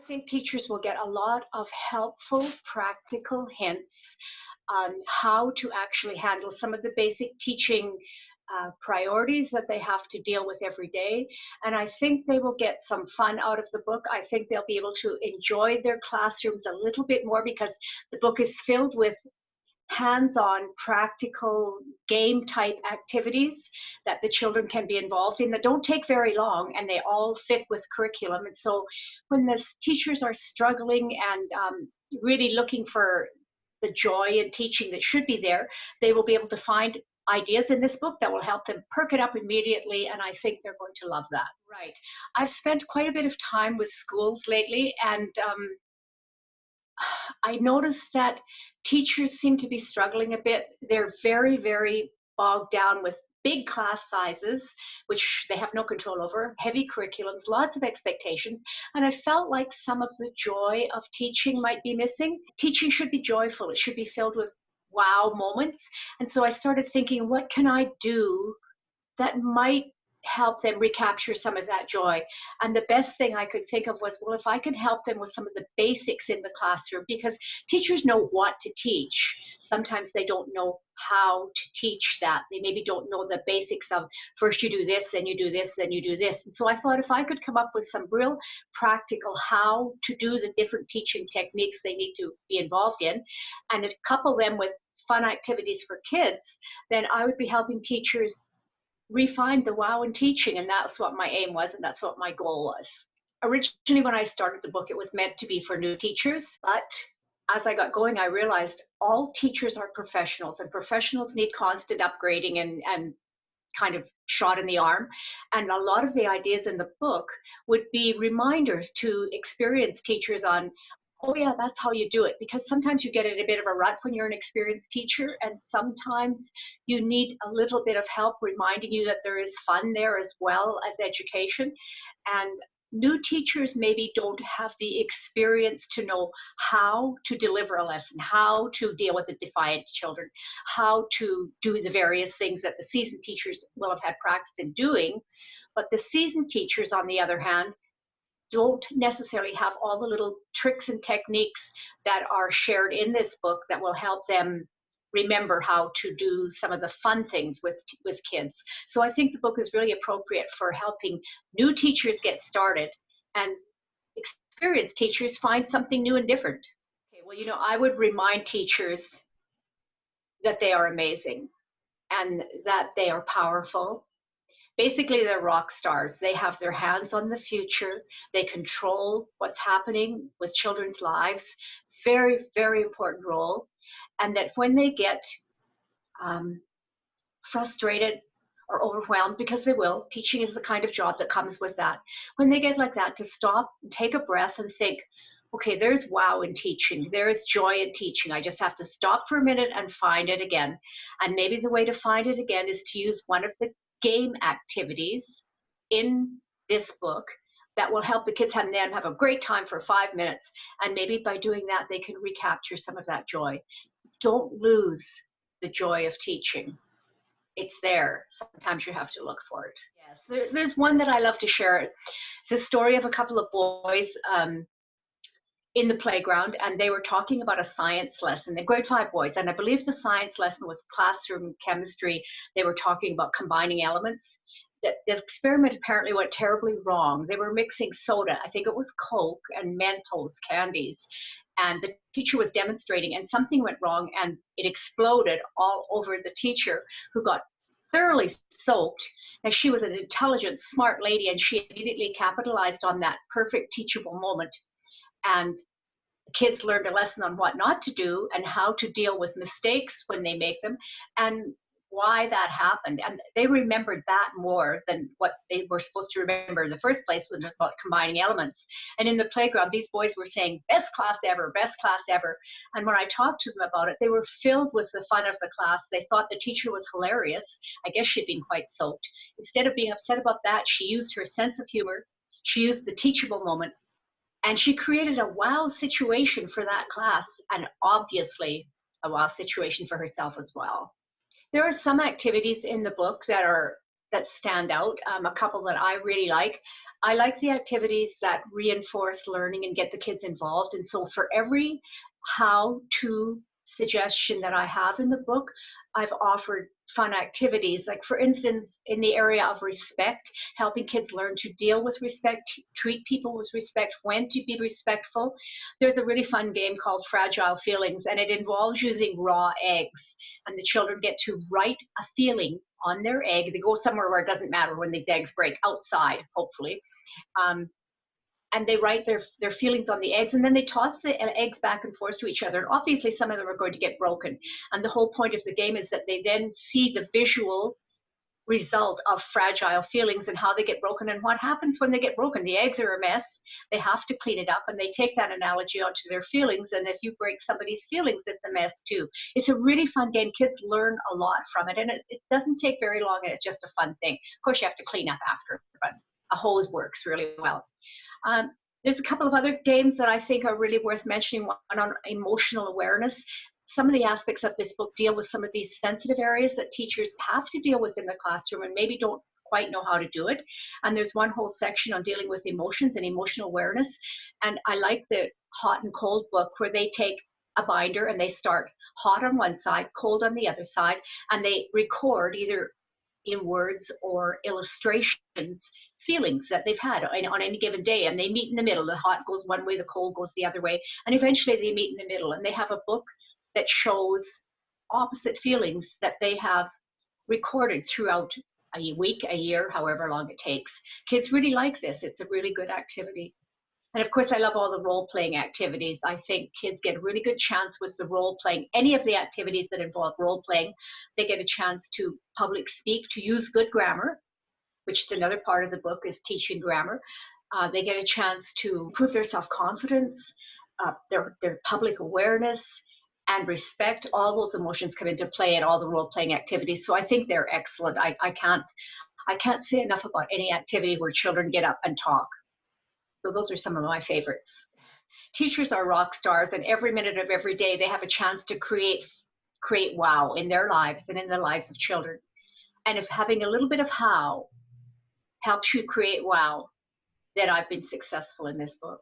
think teachers will get a lot of helpful, practical hints on how to actually handle some of the basic teaching priorities that they have to deal with every day. And I think they will get some fun out of the book. I think they'll be able to enjoy their classrooms a little bit more because the book is filled with hands-on practical game type activities that the children can be involved in that don't take very long, and they all fit with curriculum. And so when the teachers are struggling and really looking for the joy in teaching that should be there, they will be able to find ideas in this book that will help them perk it up immediately, and I think they're going to love that. Right. I've spent quite a bit of time with schools lately, and I noticed that teachers seem to be struggling a bit. They're very, very bogged down with big class sizes, which they have no control over, heavy curriculums, lots of expectations. And I felt like some of the joy of teaching might be missing. Teaching should be joyful, it should be filled with wow moments. And so I started thinking, what can I do that might help them recapture some of that joy? And the best thing I could think of was, well, if I could help them with some of the basics in the classroom, because teachers know what to teach. Sometimes they don't know how to teach that. They maybe don't know the basics of first you do this, then you do this, then you do this. And so I thought if I could come up with some real practical how to do the different teaching techniques they need to be involved in, and couple them with fun activities for kids, then I would be helping teachers refine the wow in teaching. And that's what my aim was, and that's what my goal was. Originally, when I started the book, it was meant to be for new teachers, but as I got going, I realized all teachers are professionals, and professionals need constant upgrading and kind of shot in the arm. And a lot of the ideas in the book would be reminders to experienced teachers on, oh yeah, that's how you do it. Because sometimes you get in a bit of a rut when you're an experienced teacher, and sometimes you need a little bit of help reminding you that there is fun there as well as education. And new teachers maybe don't have the experience to know how to deliver a lesson, how to deal with the defiant children, how to do the various things that the seasoned teachers will have had practice in doing. But the seasoned teachers, on the other hand, don't necessarily have all the little tricks and techniques that are shared in this book that will help them remember how to do some of the fun things with kids. So I think the book is really appropriate for helping new teachers get started and experienced teachers find something new and different. Okay, well, I would remind teachers that they are amazing and that they are powerful. Basically, they're rock stars. They have their hands on the future. They control what's happening with children's lives. Very, very important role. And that when they get frustrated or overwhelmed, because they will, teaching is the kind of job that comes with that. When they get like that, to stop and take a breath and think, okay, there's wow in teaching. There is joy in teaching. I just have to stop for a minute and find it again. And maybe the way to find it again is to use one of the game activities in this book that will help the kids have a great time for 5 minutes. And maybe by doing that, they can recapture some of that joy. Don't lose the joy of teaching. It's there. Sometimes you have to look for it. Yes, there's one that I love to share. It's a story of a couple of boys in the playground, and they were talking about a science lesson. The grade 5 boys, and I believe the science lesson was classroom chemistry. They were talking about combining elements. The experiment apparently went terribly wrong. They were mixing soda, I think it was Coke, and Mentos candies, and the teacher was demonstrating, and something went wrong, and it exploded all over the teacher, who got thoroughly soaked. Now, she was an intelligent, smart lady, and she immediately capitalized on that perfect teachable moment. And the kids learned a lesson on what not to do and how to deal with mistakes when they make them, and why that happened. And they remembered that more than what they were supposed to remember in the first place, was about combining elements. And in the playground, these boys were saying, best class ever, best class ever. And when I talked to them about it, they were filled with the fun of the class. They thought the teacher was hilarious. I guess she'd been quite soaked. Instead of being upset about that, she used her sense of humor. She used the teachable moment, and she created a wow situation for that class, and obviously a wow situation for herself as well. There are some activities in the book that are that stand out. A couple that I really like. I like the activities that reinforce learning and get the kids involved. And so for every how to suggestion that I have in the book, I've offered fun activities. Like, for instance, in the area of respect, helping kids learn to deal with respect, treat people with respect, when to be respectful. There's a really fun game called Fragile Feelings, and it involves using raw eggs. And the children get to write a feeling on their egg. They go somewhere where it doesn't matter when these eggs break, outside, hopefully. Um, and they write their feelings on the eggs, and then they toss the eggs back and forth to each other. And obviously, some of them are going to get broken. And the whole point of the game is that they then see the visual result of fragile feelings and how they get broken and what happens when they get broken. The eggs are a mess. They have to clean it up, and they take that analogy onto their feelings. And if you break somebody's feelings, it's a mess too. It's a really fun game. Kids learn a lot from it, and it doesn't take very long, and it's just a fun thing. Of course, you have to clean up after, but a hose works really well. Um, there's a couple of other games that I think are really worth mentioning. One on emotional awareness. Some of the aspects of this book deal with some of these sensitive areas that teachers have to deal with in the classroom and maybe don't quite know how to do it. And there's one whole section on dealing with emotions and emotional awareness. And I like the hot and cold book, where they take a binder and they start hot on one side, cold on the other side, and they record either in words or illustrations feelings that they've had on any given day, and they meet in the middle. The hot goes one way, the cold goes the other way, and eventually they meet in the middle, and they have a book that shows opposite feelings that they have recorded throughout a week, a year, however long it takes. Kids really like this. It's a really good activity. And of course, I love all the role playing activities. I think kids get a really good chance with the role playing. Any of the activities that involve role playing, they get a chance to public speak, to use good grammar, which is another part of the book, is teaching grammar. They get a chance to improve their self confidence, their public awareness, and respect. All those emotions come into play in all the role playing activities. So I think they're excellent. I can't say enough about any activity where children get up and talk. So those are some of my favorites. Teachers are rock stars, and every minute of every day they have a chance to create wow in their lives and in the lives of children. And if having a little bit of how helps you create wow, then I've been successful in this book.